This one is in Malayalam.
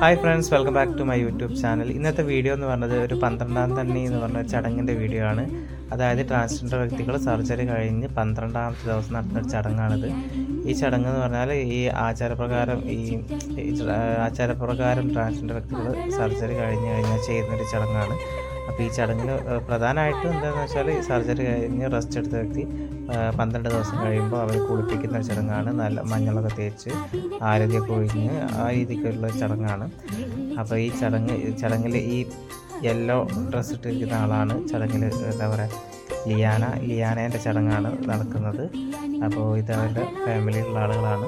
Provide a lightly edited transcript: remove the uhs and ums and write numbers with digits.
Hi friends, welcome back to my YouTube channel. ഇന്നത്തെ വീഡിയോ എന്ന് പറഞ്ഞത് ഒരു 12ാം തന്നി എന്ന് പറഞ്ഞ ചടങ്ങിൻ്റെ വീഡിയോ ആണ്. അതായത് ട്രാൻസ്ജെൻഡർ വ്യക്തികൾ സർജറി കഴിഞ്ഞ് 12ാമത്തെ ദിവസം നടത്തുന്ന ഒരു ചടങ്ങാണിത്. ഈ ചടങ്ങ് എന്ന് പറഞ്ഞാൽ ആചാരപ്രകാരം ട്രാൻസ്ജെൻഡർ വ്യക്തികൾ സർജറി കഴിഞ്ഞാൽ ചെയ്യുന്നൊരു ചടങ്ങാണ്. അപ്പോൾ ഈ ചടങ്ങിന് പ്രധാനമായിട്ടും എന്താണെന്ന് വെച്ചാൽ ഈ സർജറി കഴിഞ്ഞ് റെസ്റ്റ് എടുത്ത വ്യക്തി 12 ദിവസം കഴിയുമ്പോൾ അവർ കുളിപ്പിക്കുന്ന ചടങ്ങാണ്. നല്ല മഞ്ഞളൊക്കെ തേച്ച് ആരതിയൊക്കെ ഒഴിഞ്ഞ് ആ രീതിക്കുള്ള ചടങ്ങാണ്. അപ്പോൾ ഈ ചടങ്ങിൽ ഈ യെല്ലോ ഡ്രസ്സ് ഇട്ടിരിക്കുന്ന ആളാണ് ചടങ്ങിൽ എന്താ പറയുക ലിയാനേൻ്റെ ചടങ്ങാണ് നടക്കുന്നത്. അപ്പോൾ ഇത് അവരുടെ ഫാമിലിയിലുള്ള ആളുകളാണ്.